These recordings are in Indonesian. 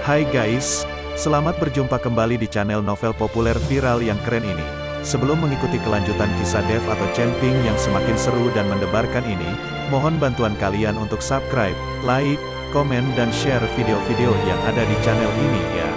Hai guys, selamat berjumpa kembali di channel novel populer viral yang keren ini. Sebelum mengikuti kelanjutan kisah Dev atau Chen-Ping yang semakin seru dan mendebarkan ini, mohon bantuan kalian untuk subscribe, like, komen dan share video-video yang ada di channel ini ya.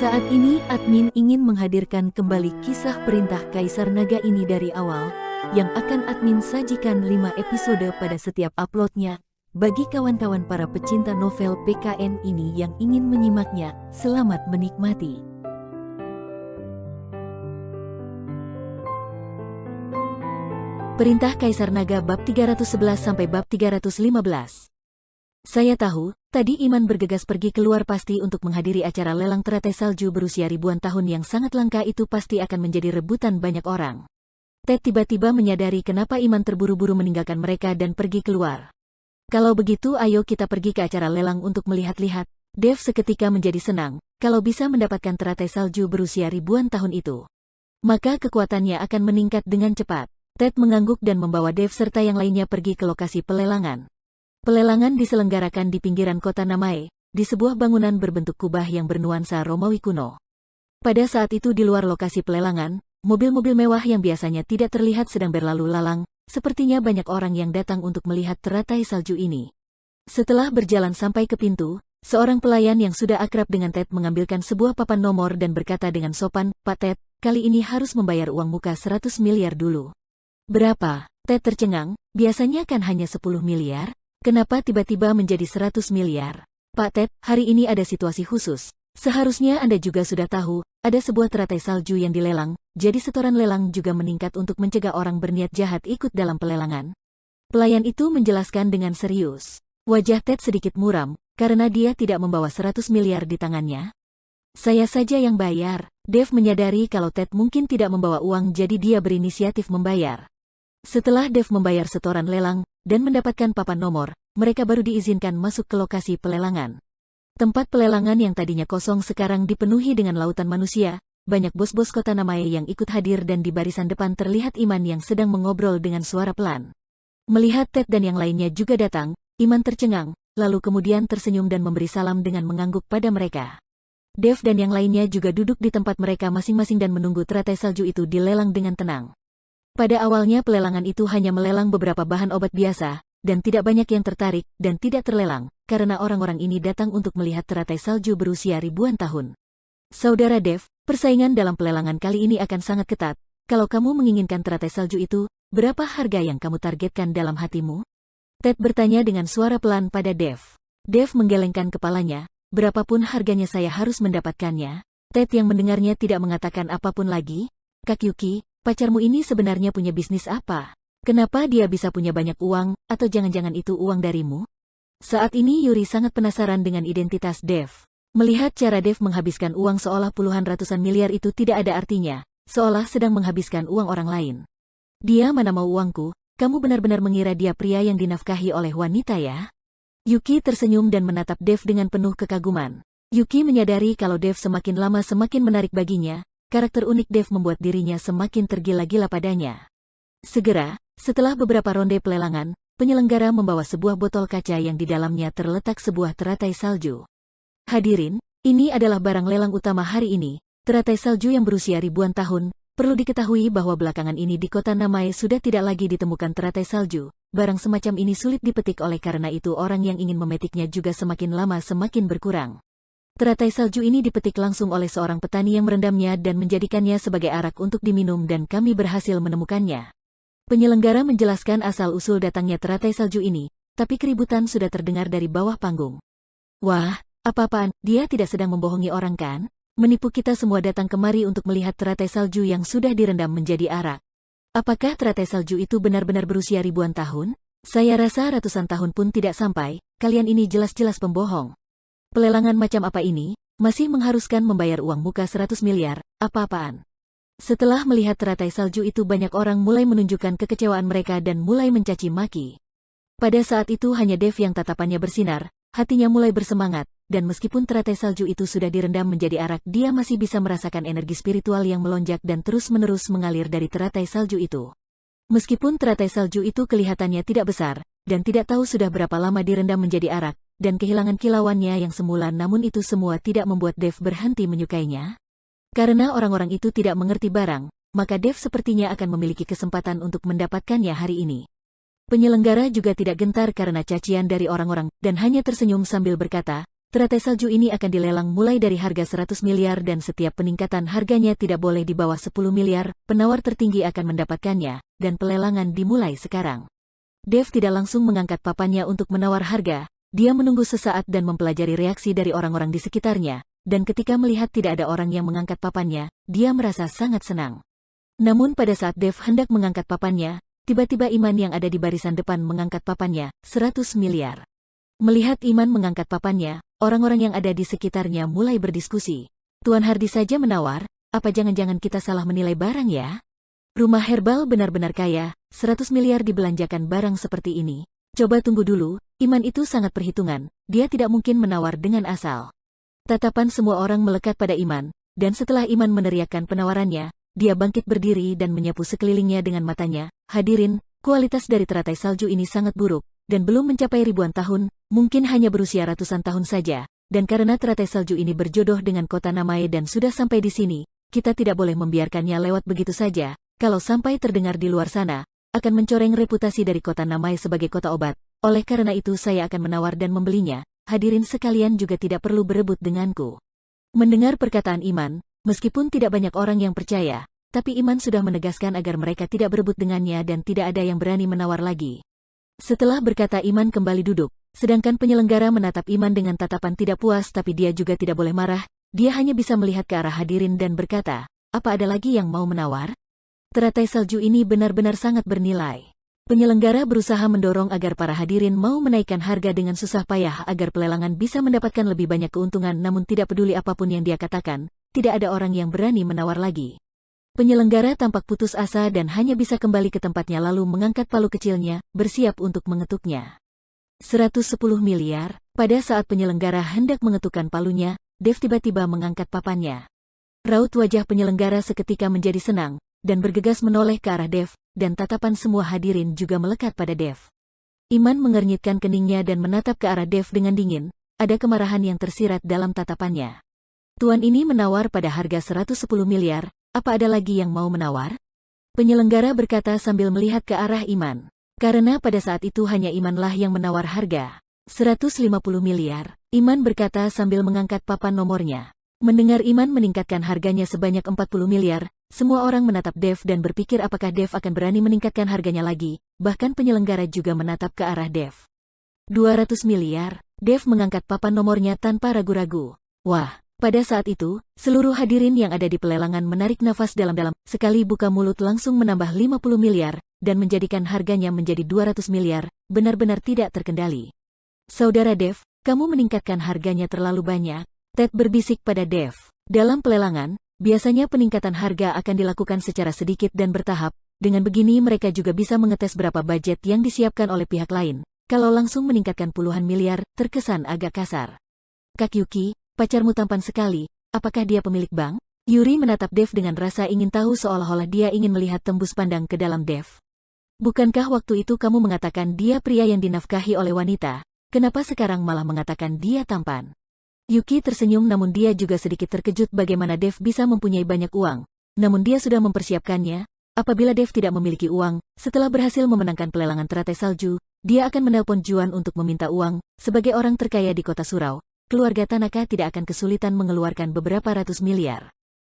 Saat ini admin ingin menghadirkan kembali kisah perintah Kaisar Naga ini dari awal, yang akan admin sajikan 5 episode pada setiap uploadnya. Bagi kawan-kawan para pecinta novel PKN ini yang ingin menyimaknya, selamat menikmati. Perintah Kaisar Naga bab 311 sampai bab 315. Saya tahu, tadi Iman bergegas pergi keluar pasti untuk menghadiri acara lelang teratai salju berusia ribuan tahun yang sangat langka itu pasti akan menjadi rebutan banyak orang. Ted tiba-tiba menyadari kenapa Iman terburu-buru meninggalkan mereka dan pergi keluar. Kalau begitu ayo kita pergi ke acara lelang untuk melihat-lihat. Dev seketika menjadi senang, kalau bisa mendapatkan teratai salju berusia ribuan tahun itu. Maka kekuatannya akan meningkat dengan cepat. Ted mengangguk dan membawa Dev serta yang lainnya pergi ke lokasi pelelangan. Pelelangan diselenggarakan di pinggiran kota Namae, di sebuah bangunan berbentuk kubah yang bernuansa Romawi kuno. Pada saat itu di luar lokasi pelelangan, mobil-mobil mewah yang biasanya tidak terlihat sedang berlalu lalang. Sepertinya banyak orang yang datang untuk melihat teratai salju ini. Setelah berjalan sampai ke pintu, seorang pelayan yang sudah akrab dengan Ted mengambilkan sebuah papan nomor dan berkata dengan sopan, "Pak Ted, kali ini harus membayar uang muka 100 miliar dulu." "Berapa?" Ted tercengang, "Biasanya kan hanya 10 miliar, kenapa tiba-tiba menjadi 100 miliar?" "Pak Ted, hari ini ada situasi khusus. Seharusnya Anda juga sudah tahu, ada sebuah teratai salju yang dilelang, jadi setoran lelang juga meningkat untuk mencegah orang berniat jahat ikut dalam pelelangan." Pelayan itu menjelaskan dengan serius. Wajah Ted sedikit muram, karena dia tidak membawa 100 miliar di tangannya. "Saya saja yang bayar." Dev menyadari kalau Ted mungkin tidak membawa uang jadi dia berinisiatif membayar. Setelah Dev membayar setoran lelang, dan mendapatkan papan nomor, mereka baru diizinkan masuk ke lokasi pelelangan. Tempat pelelangan yang tadinya kosong sekarang dipenuhi dengan lautan manusia, banyak bos-bos kota Namae yang ikut hadir dan di barisan depan terlihat Iman yang sedang mengobrol dengan suara pelan. Melihat Ted dan yang lainnya juga datang, Iman tercengang, lalu kemudian tersenyum dan memberi salam dengan mengangguk pada mereka. Dev dan yang lainnya juga duduk di tempat mereka masing-masing dan menunggu teratai salju itu dilelang dengan tenang. Pada awalnya pelelangan itu hanya melelang beberapa bahan obat biasa, dan tidak banyak yang tertarik dan tidak terlelang, karena orang-orang ini datang untuk melihat teratai salju berusia ribuan tahun. "Saudara Dev, persaingan dalam pelelangan kali ini akan sangat ketat. Kalau kamu menginginkan teratai salju itu, berapa harga yang kamu targetkan dalam hatimu?" Ted bertanya dengan suara pelan pada Dev. Dev menggelengkan kepalanya, "Berapapun harganya saya harus mendapatkannya." Ted yang mendengarnya tidak mengatakan apapun lagi. "Kak Yuki, pacarmu ini sebenarnya punya bisnis apa? Kenapa dia bisa punya banyak uang, atau jangan-jangan itu uang darimu?" Saat ini Yuri sangat penasaran dengan identitas Dev. Melihat cara Dev menghabiskan uang seolah puluhan ratusan miliar itu tidak ada artinya, seolah sedang menghabiskan uang orang lain. "Dia mana mau uangku, kamu benar-benar mengira dia pria yang dinafkahi oleh wanita ya?" Yuki tersenyum dan menatap Dev dengan penuh kekaguman. Yuki menyadari kalau Dev semakin lama semakin menarik baginya, karakter unik Dev membuat dirinya semakin tergila-gila padanya. Segera, setelah beberapa ronde pelelangan, penyelenggara membawa sebuah botol kaca yang di dalamnya terletak sebuah teratai salju. "Hadirin, ini adalah barang lelang utama hari ini, teratai salju yang berusia ribuan tahun. Perlu diketahui bahwa belakangan ini di kota Namae sudah tidak lagi ditemukan teratai salju. Barang semacam ini sulit dipetik oleh karena itu orang yang ingin memetiknya juga semakin lama semakin berkurang. Teratai salju ini dipetik langsung oleh seorang petani yang merendamnya dan menjadikannya sebagai arak untuk diminum dan kami berhasil menemukannya." Penyelenggara menjelaskan asal-usul datangnya teratai salju ini, tapi keributan sudah terdengar dari bawah panggung. "Wah, apa-apaan, dia tidak sedang membohongi orang kan? Menipu kita semua datang kemari untuk melihat teratai salju yang sudah direndam menjadi arak. Apakah teratai salju itu benar-benar berusia ribuan tahun? Saya rasa ratusan tahun pun tidak sampai, kalian ini jelas-jelas pembohong. Pelelangan macam apa ini, masih mengharuskan membayar uang muka 100 miliar, apa-apaan?" Setelah melihat teratai salju itu banyak orang mulai menunjukkan kekecewaan mereka dan mulai mencaci maki. Pada saat itu hanya Dev yang tatapannya bersinar, hatinya mulai bersemangat, dan meskipun teratai salju itu sudah direndam menjadi arak dia masih bisa merasakan energi spiritual yang melonjak dan terus-menerus mengalir dari teratai salju itu. Meskipun teratai salju itu kelihatannya tidak besar, dan tidak tahu sudah berapa lama direndam menjadi arak, dan kehilangan kilauannya yang semula, namun itu semua tidak membuat Dev berhenti menyukainya. Karena orang-orang itu tidak mengerti barang, maka Dev sepertinya akan memiliki kesempatan untuk mendapatkannya hari ini. Penyelenggara juga tidak gentar karena cacian dari orang-orang, dan hanya tersenyum sambil berkata, teratai salju ini akan dilelang mulai dari harga 100 miliar dan setiap peningkatan harganya tidak boleh di bawah 10 miliar, penawar tertinggi akan mendapatkannya, dan pelelangan dimulai sekarang. Dev tidak langsung mengangkat papannya untuk menawar harga, dia menunggu sesaat dan mempelajari reaksi dari orang-orang di sekitarnya, dan ketika melihat tidak ada orang yang mengangkat papannya, dia merasa sangat senang. Namun pada saat Dev hendak mengangkat papannya, tiba-tiba Iman yang ada di barisan depan mengangkat papannya, 100 miliar. Melihat Iman mengangkat papannya, orang-orang yang ada di sekitarnya mulai berdiskusi. Tuan Hardi saja menawar, apa jangan-jangan kita salah menilai barang ya? Rumah herbal benar-benar kaya, 100 miliar dibelanjakan barang seperti ini. Coba tunggu dulu, Iman itu sangat perhitungan, dia tidak mungkin menawar dengan asal. Tatapan semua orang melekat pada Iman, dan setelah Iman meneriakkan penawarannya, dia bangkit berdiri dan menyapu sekelilingnya dengan matanya. Hadirin, kualitas dari teratai salju ini sangat buruk, dan belum mencapai ribuan tahun, mungkin hanya berusia ratusan tahun saja, dan karena teratai salju ini berjodoh dengan kota Namae dan sudah sampai di sini, kita tidak boleh membiarkannya lewat begitu saja, kalau sampai terdengar di luar sana, akan mencoreng reputasi dari kota Namae sebagai kota obat, oleh karena itu saya akan menawar dan membelinya. Hadirin sekalian juga tidak perlu berebut denganku. Mendengar perkataan Iman, meskipun tidak banyak orang yang percaya, tapi Iman sudah menegaskan agar mereka tidak berebut dengannya dan tidak ada yang berani menawar lagi. Setelah berkata Iman kembali duduk, sedangkan penyelenggara menatap Iman dengan tatapan tidak puas tapi dia juga tidak boleh marah, dia hanya bisa melihat ke arah hadirin dan berkata, apa ada lagi yang mau menawar? Teratai salju ini benar-benar sangat bernilai. Penyelenggara berusaha mendorong agar para hadirin mau menaikkan harga dengan susah payah agar pelelangan bisa mendapatkan lebih banyak keuntungan, namun tidak peduli apapun yang dia katakan, tidak ada orang yang berani menawar lagi. Penyelenggara tampak putus asa dan hanya bisa kembali ke tempatnya lalu mengangkat palu kecilnya, bersiap untuk mengetuknya. 110 miliar, pada saat penyelenggara hendak mengetukkan palunya, Dev tiba-tiba mengangkat papannya. Raut wajah penyelenggara seketika menjadi senang, dan bergegas menoleh ke arah Dev, dan tatapan semua hadirin juga melekat pada Dev. Iman mengernyitkan keningnya dan menatap ke arah Dev dengan dingin, ada kemarahan yang tersirat dalam tatapannya. Tuan ini menawar pada harga 110 miliar, apa ada lagi yang mau menawar? Penyelenggara berkata sambil melihat ke arah Iman. Karena pada saat itu hanya Imanlah yang menawar harga 150 miliar, Iman berkata sambil mengangkat papan nomornya. Mendengar Iman meningkatkan harganya sebanyak 40 miliar, semua orang menatap Dev dan berpikir apakah Dev akan berani meningkatkan harganya lagi, bahkan penyelenggara juga menatap ke arah Dev. 200 miliar, Dev mengangkat papan nomornya tanpa ragu-ragu. Wah, pada saat itu, seluruh hadirin yang ada di pelelangan menarik nafas dalam-dalam, sekali buka mulut langsung menambah 50 miliar, dan menjadikan harganya menjadi 200 miliar, benar-benar tidak terkendali. Saudara Dev, kamu meningkatkan harganya terlalu banyak, Ted berbisik pada Dev. Dalam pelelangan, biasanya peningkatan harga akan dilakukan secara sedikit dan bertahap, dengan begini mereka juga bisa mengetes berapa budget yang disiapkan oleh pihak lain. Kalau langsung meningkatkan puluhan miliar, terkesan agak kasar. Kak Yuki, pacarmu tampan sekali, apakah dia pemilik bank? Yuri menatap Dev dengan rasa ingin tahu seolah-olah dia ingin melihat tembus pandang ke dalam Dev. Bukankah waktu itu kamu mengatakan dia pria yang dinafkahi oleh wanita, kenapa sekarang malah mengatakan dia tampan? Yuki tersenyum namun dia juga sedikit terkejut bagaimana Dev bisa mempunyai banyak uang. Namun dia sudah mempersiapkannya, apabila Dev tidak memiliki uang, setelah berhasil memenangkan pelelangan teratai salju, dia akan menelpon Juan untuk meminta uang. Sebagai orang terkaya di kota surau, keluarga Tanaka tidak akan kesulitan mengeluarkan beberapa ratus miliar.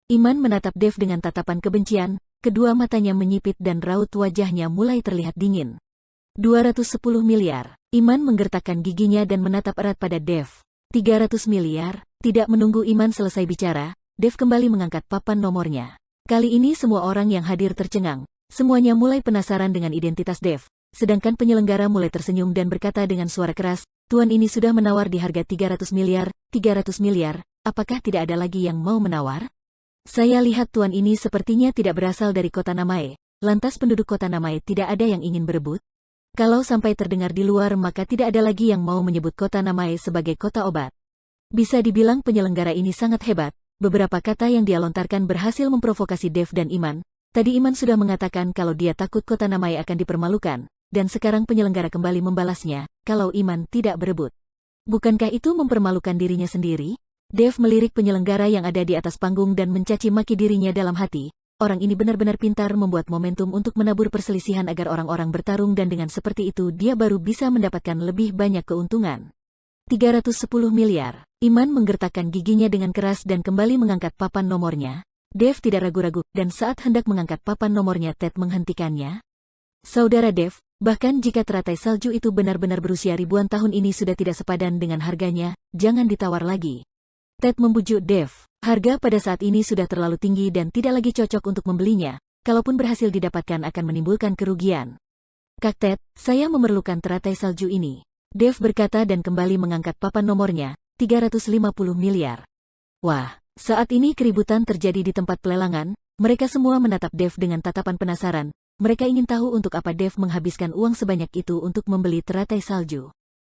Iman menatap Dev dengan tatapan kebencian, kedua matanya menyipit dan raut wajahnya mulai terlihat dingin. 210 miliar, Iman menggertakkan giginya dan menatap erat pada Dev. 300 miliar, tidak menunggu Iman selesai bicara, Dev kembali mengangkat papan nomornya. Kali ini semua orang yang hadir tercengang, semuanya mulai penasaran dengan identitas Dev, sedangkan penyelenggara mulai tersenyum dan berkata dengan suara keras, Tuan ini sudah menawar di harga 300 miliar, apakah tidak ada lagi yang mau menawar? Saya lihat tuan ini sepertinya tidak berasal dari kota Namae, lantas penduduk kota Namae tidak ada yang ingin berebut? Kalau sampai terdengar di luar maka tidak ada lagi yang mau menyebut kota Namae sebagai kota obat. Bisa dibilang penyelenggara ini sangat hebat, beberapa kata yang dia lontarkan berhasil memprovokasi Dev dan Iman. Tadi Iman sudah mengatakan kalau dia takut kota Namae akan dipermalukan, dan sekarang penyelenggara kembali membalasnya, kalau Iman tidak berebut. Bukankah itu mempermalukan dirinya sendiri? Dev melirik penyelenggara yang ada di atas panggung dan mencaci maki dirinya dalam hati. Orang ini benar-benar pintar membuat momentum untuk menabur perselisihan agar orang-orang bertarung dan dengan seperti itu dia baru bisa mendapatkan lebih banyak keuntungan. 310 miliar. Iman menggertakkan giginya dengan keras dan kembali mengangkat papan nomornya. Dev tidak ragu-ragu dan saat hendak mengangkat papan nomornya Ted menghentikannya. Saudara Dev, bahkan jika teratai salju itu benar-benar berusia ribuan tahun ini sudah tidak sepadan dengan harganya, jangan ditawar lagi. Ted membujuk Dev. Harga pada saat ini sudah terlalu tinggi dan tidak lagi cocok untuk membelinya. Kalaupun berhasil didapatkan akan menimbulkan kerugian. Kak Ted, saya memerlukan teratai salju ini. Dev berkata dan kembali mengangkat papan nomornya, 350 miliar. Wah, saat ini keributan terjadi di tempat pelelangan. Mereka semua menatap Dev dengan tatapan penasaran. Mereka ingin tahu untuk apa Dev menghabiskan uang sebanyak itu untuk membeli teratai salju.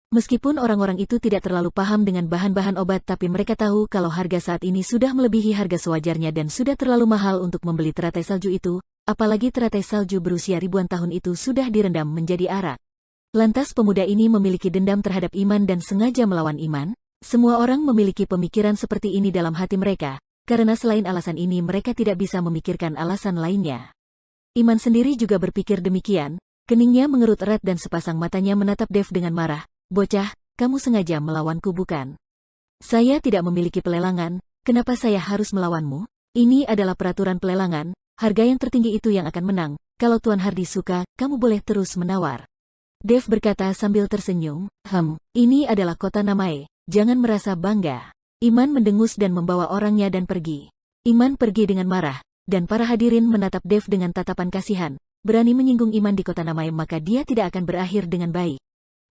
Meskipun orang-orang itu tidak terlalu paham dengan bahan-bahan obat tapi mereka tahu kalau harga saat ini sudah melebihi harga sewajarnya dan sudah terlalu mahal untuk membeli teratai salju itu, apalagi teratai salju berusia ribuan tahun itu sudah direndam menjadi arak. Lantas pemuda ini memiliki dendam terhadap Iman dan sengaja melawan Iman? Semua orang memiliki pemikiran seperti ini dalam hati mereka, karena selain alasan ini mereka tidak bisa memikirkan alasan lainnya. Iman sendiri juga berpikir demikian, keningnya mengerut erat dan sepasang matanya menatap Dev dengan marah. Bocah, kamu sengaja melawanku bukan? Saya tidak memiliki pelelangan, kenapa saya harus melawanmu? Ini adalah peraturan pelelangan, harga yang tertinggi itu yang akan menang, kalau Tuan Hardy suka, kamu boleh terus menawar. Dev berkata sambil tersenyum, ini adalah kota Namae, jangan merasa bangga. Iman mendengus dan membawa orangnya dan pergi. Iman pergi dengan marah, dan para hadirin menatap Dev dengan tatapan kasihan, berani menyinggung Iman di kota Namae maka dia tidak akan berakhir dengan baik.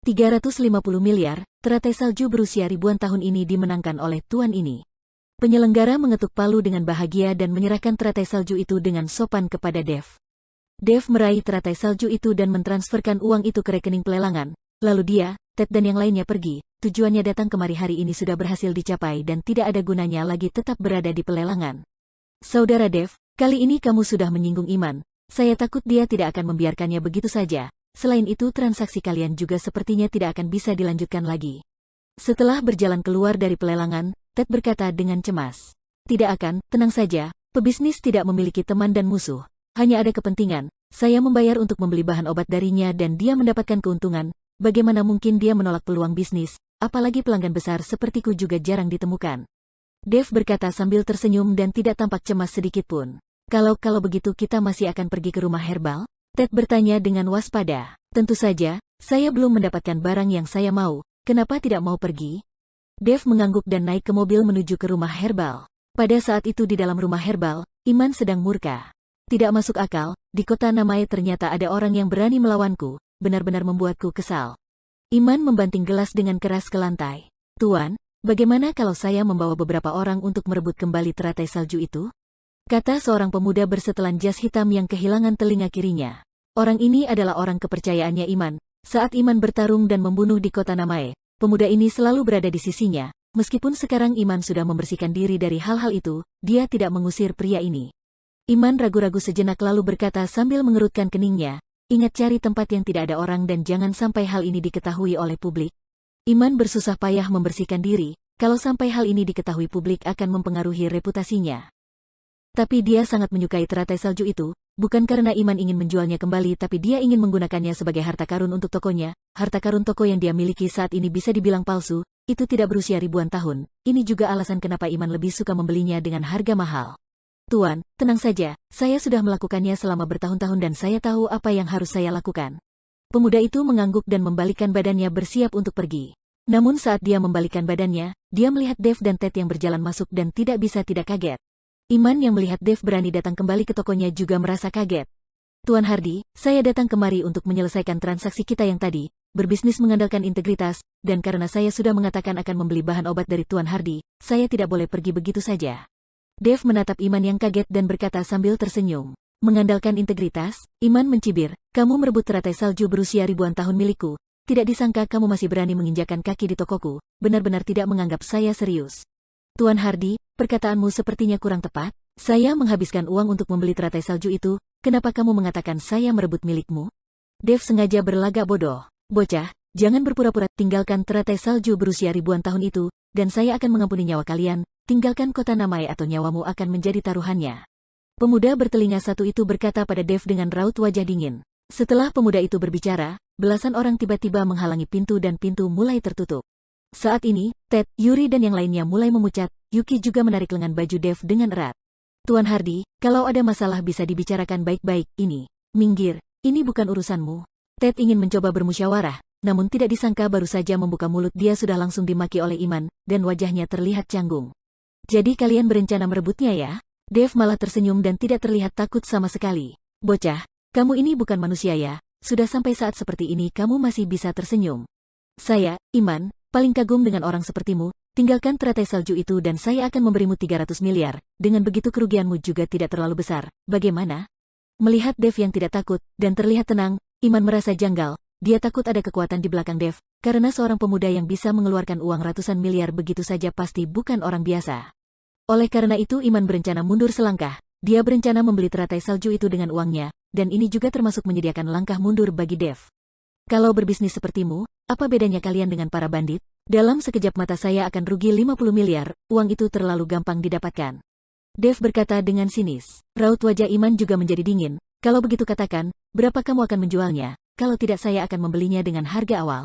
350 miliar, teratai salju berusia ribuan tahun ini dimenangkan oleh tuan ini. Penyelenggara mengetuk palu dengan bahagia dan menyerahkan teratai salju itu dengan sopan kepada Dev. Dev meraih teratai salju itu dan mentransferkan uang itu ke rekening pelelangan. Lalu dia, Ted dan yang lainnya pergi. Tujuannya datang kemari hari ini sudah berhasil dicapai dan tidak ada gunanya lagi tetap berada di pelelangan. Saudara Dev, kali ini kamu sudah menyinggung Iman. Saya takut dia tidak akan membiarkannya begitu saja. Selain itu transaksi kalian juga sepertinya tidak akan bisa dilanjutkan lagi. Setelah berjalan keluar dari pelelangan, Ted berkata dengan cemas. Tidak akan, tenang saja, pebisnis tidak memiliki teman dan musuh. Hanya ada kepentingan, saya membayar untuk membeli bahan obat darinya dan dia mendapatkan keuntungan. Bagaimana mungkin dia menolak peluang bisnis, apalagi pelanggan besar sepertiku juga jarang ditemukan. Dev berkata sambil tersenyum dan tidak tampak cemas sedikitpun. Kalau begitu kita masih akan pergi ke rumah herbal? Ted bertanya dengan waspada. Tentu saja, saya belum mendapatkan barang yang saya mau, kenapa tidak mau pergi? Dev mengangguk dan naik ke mobil menuju ke rumah herbal. Pada saat itu di dalam rumah herbal, Iman sedang murka. Tidak masuk akal, di kota Namae ternyata ada orang yang berani melawanku, benar-benar membuatku kesal. Iman membanting gelas dengan keras ke lantai. Tuan, bagaimana kalau saya membawa beberapa orang untuk merebut kembali teratai salju itu? Kata seorang pemuda bersetelan jas hitam yang kehilangan telinga kirinya. Orang ini adalah orang kepercayaannya Iman. Saat Iman bertarung dan membunuh di kota Namae, pemuda ini selalu berada di sisinya. Meskipun sekarang Iman sudah membersihkan diri dari hal-hal itu, dia tidak mengusir pria ini. Iman ragu-ragu sejenak lalu berkata sambil mengerutkan keningnya, ingat cari tempat yang tidak ada orang dan jangan sampai hal ini diketahui oleh publik. Iman bersusah payah membersihkan diri, kalau sampai hal ini diketahui publik akan mempengaruhi reputasinya. Tapi dia sangat menyukai teratai salju itu, bukan karena Iman ingin menjualnya kembali tapi dia ingin menggunakannya sebagai harta karun untuk tokonya. Harta karun toko yang dia miliki saat ini bisa dibilang palsu, itu tidak berusia ribuan tahun. Ini juga alasan kenapa Iman lebih suka membelinya dengan harga mahal. Tuan, tenang saja, saya sudah melakukannya selama bertahun-tahun dan saya tahu apa yang harus saya lakukan. Pemuda itu mengangguk dan membalikkan badannya bersiap untuk pergi. Namun saat dia membalikkan badannya, dia melihat Dev dan Ted yang berjalan masuk dan tidak bisa tidak kaget. Iman yang melihat Dev berani datang kembali ke tokonya juga merasa kaget. Tuan Hardy, saya datang kemari untuk menyelesaikan transaksi kita yang tadi, berbisnis mengandalkan integritas, dan karena saya sudah mengatakan akan membeli bahan obat dari Tuan Hardy, saya tidak boleh pergi begitu saja. Dev menatap Iman yang kaget dan berkata sambil tersenyum. Mengandalkan integritas, Iman mencibir, kamu merebut teratai salju berusia ribuan tahun milikku, tidak disangka kamu masih berani menginjakan kaki di tokoku, benar-benar tidak menganggap saya serius. Tuan Hardy, perkataanmu sepertinya kurang tepat. Saya menghabiskan uang untuk membeli teratai salju itu, kenapa kamu mengatakan saya merebut milikmu? Dev sengaja berlagak bodoh. Bocah, Jangan berpura-pura, tinggalkan teratai salju berusia ribuan tahun itu, dan saya akan mengampuni nyawa kalian, tinggalkan kota Namai atau nyawamu akan menjadi taruhannya. Pemuda bertelinga satu itu berkata pada Dev dengan raut wajah dingin. Setelah pemuda itu berbicara, belasan orang tiba-tiba menghalangi pintu dan pintu mulai tertutup. Saat ini, Ted, Yuri dan yang lainnya mulai memucat, Yuki juga menarik lengan baju Dev dengan erat. Tuan Hardy, kalau ada masalah bisa dibicarakan baik-baik, minggir, ini bukan urusanmu. Ted ingin mencoba bermusyawarah, namun tidak disangka baru saja membuka mulut dia sudah langsung dimaki oleh Iman, dan wajahnya terlihat canggung. Jadi kalian berencana merebutnya ya? Dev malah tersenyum dan tidak terlihat takut sama sekali. Bocah, kamu ini bukan manusia ya, sudah sampai saat seperti ini kamu masih bisa tersenyum. Saya, Iman, paling kagum dengan orang sepertimu, tinggalkan teratai salju itu dan saya akan memberimu 300 miliar, dengan begitu kerugianmu juga tidak terlalu besar, bagaimana? Melihat Dev yang tidak takut, dan terlihat tenang, Iman merasa janggal. Dia takut ada kekuatan di belakang Dev, karena seorang pemuda yang bisa mengeluarkan uang ratusan miliar begitu saja pasti bukan orang biasa. Oleh karena itu Iman berencana mundur selangkah, dia berencana membeli teratai salju itu dengan uangnya, dan ini juga termasuk menyediakan langkah mundur bagi Dev. Kalau berbisnis sepertimu, apa bedanya kalian dengan para bandit? Dalam sekejap mata saya akan rugi 50 miliar, uang itu terlalu gampang didapatkan. Dev berkata dengan sinis. Raut wajah Iman juga menjadi dingin. Kalau begitu katakan, berapa kamu akan menjualnya? Kalau tidak saya akan membelinya dengan harga awal.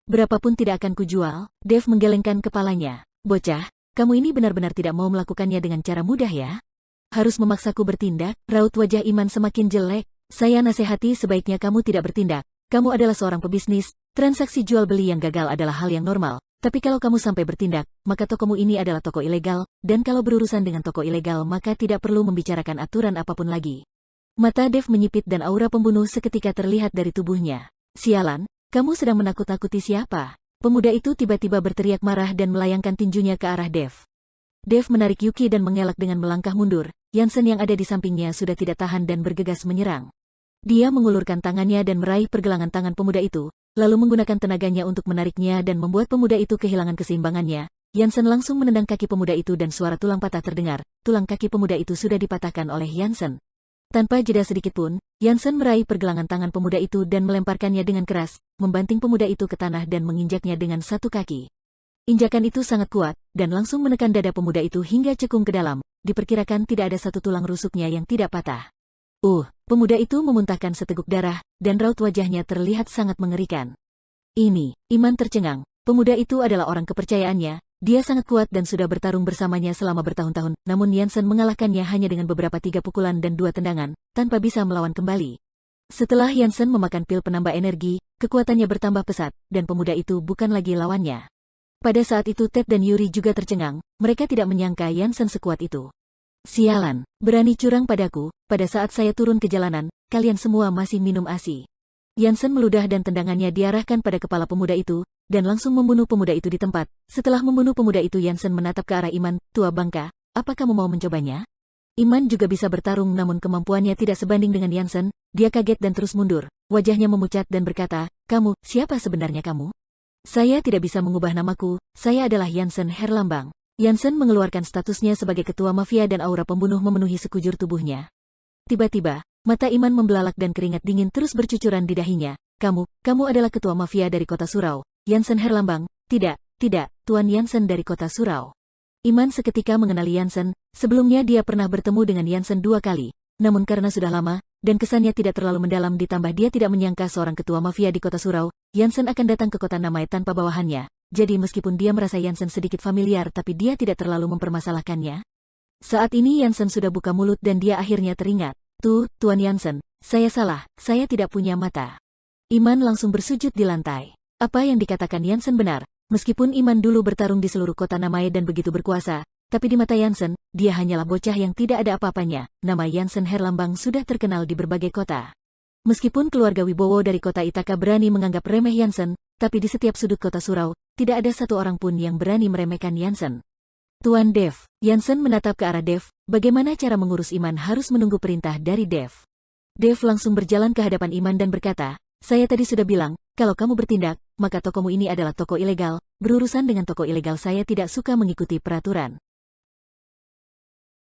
Berapapun tidak akan kujual. Dev menggelengkan kepalanya. Bocah, kamu ini benar-benar tidak mau melakukannya dengan cara mudah ya? Harus memaksaku bertindak? Raut wajah Iman semakin jelek. Saya nasihati sebaiknya kamu tidak bertindak. Kamu adalah seorang pebisnis, transaksi jual beli yang gagal adalah hal yang normal. Tapi kalau kamu sampai bertindak, maka tokomu ini adalah toko ilegal, dan kalau berurusan dengan toko ilegal maka tidak perlu membicarakan aturan apapun lagi. Mata Dev menyipit dan aura pembunuh seketika terlihat dari tubuhnya. Sialan, kamu sedang menakut-nakuti siapa? Pemuda itu tiba-tiba berteriak marah dan melayangkan tinjunya ke arah Dev. Dev menarik Yuki dan mengelak dengan melangkah mundur. Jansen yang ada di sampingnya sudah tidak tahan dan bergegas menyerang. Dia mengulurkan tangannya dan meraih pergelangan tangan pemuda itu, lalu menggunakan tenaganya untuk menariknya dan membuat pemuda itu kehilangan keseimbangannya. Jansen langsung menendang kaki pemuda itu dan suara tulang patah terdengar. Tulang kaki pemuda itu sudah dipatahkan oleh Jansen. Tanpa jeda sedikitpun, Jansen meraih pergelangan tangan pemuda itu dan melemparkannya dengan keras, membanting pemuda itu ke tanah dan menginjaknya dengan satu kaki. Injakan itu sangat kuat, dan langsung menekan dada pemuda itu hingga cekung ke dalam. Diperkirakan tidak ada satu tulang rusuknya yang tidak patah. Pemuda itu memuntahkan seteguk darah, dan raut wajahnya terlihat sangat mengerikan. Iman tercengang. Pemuda itu adalah orang kepercayaannya, dia sangat kuat dan sudah bertarung bersamanya selama bertahun-tahun, namun Jansen mengalahkannya hanya dengan beberapa 3 pukulan dan 2 tendangan, tanpa bisa melawan kembali. Setelah Jansen memakan pil penambah energi, kekuatannya bertambah pesat, dan pemuda itu bukan lagi lawannya. Pada saat itu Ted dan Yuri juga tercengang, mereka tidak menyangka Jansen sekuat itu. Sialan, berani curang padaku, pada saat saya turun ke jalanan, kalian semua masih minum ASI. Jansen meludah dan tendangannya diarahkan pada kepala pemuda itu, dan langsung membunuh pemuda itu di tempat. Setelah membunuh pemuda itu Jansen menatap ke arah Iman, tua bangka, apa kamu mau mencobanya? Iman juga bisa bertarung namun kemampuannya tidak sebanding dengan Jansen, dia kaget dan terus mundur, wajahnya memucat dan berkata, kamu, siapa sebenarnya kamu? Saya tidak bisa mengubah namaku, saya adalah Jansen Herlambang. Jansen mengeluarkan statusnya sebagai ketua mafia dan aura pembunuh memenuhi sekujur tubuhnya. Tiba-tiba, mata Iman membelalak dan keringat dingin terus bercucuran di dahinya. Kamu adalah ketua mafia dari kota Surau, Jansen Herlambang. Tidak, Tuan Jansen dari kota Surau. Iman seketika mengenali Jansen, sebelumnya dia pernah bertemu dengan Jansen 2 kali. Namun karena sudah lama, dan kesannya tidak terlalu mendalam ditambah dia tidak menyangka seorang ketua mafia di kota Surau, Jansen akan datang ke kota Namai tanpa bawahannya. Jadi meskipun dia merasa Jansen sedikit familiar tapi dia tidak terlalu mempermasalahkannya. Saat ini Jansen sudah buka mulut dan dia akhirnya teringat. Tuan Jansen, saya salah, saya tidak punya mata. Iman langsung bersujud di lantai. Apa yang dikatakan Jansen benar, meskipun Iman dulu bertarung di seluruh kota Namai dan begitu berkuasa, tapi di mata Jansen, dia hanyalah bocah yang tidak ada apa-apanya. Nama Jansen Herlambang sudah terkenal di berbagai kota. Meskipun keluarga Wibowo dari kota Itaka berani menganggap remeh Jansen, tapi di setiap sudut kota Surau, tidak ada satu orang pun yang berani meremehkan Jansen. Tuan Dev, Jansen menatap ke arah Dev, bagaimana cara mengurus Iman harus menunggu perintah dari Dev. Dev langsung berjalan ke hadapan Iman dan berkata, saya tadi sudah bilang, kalau kamu bertindak, maka tokomu ini adalah toko ilegal, berurusan dengan toko ilegal saya tidak suka mengikuti peraturan.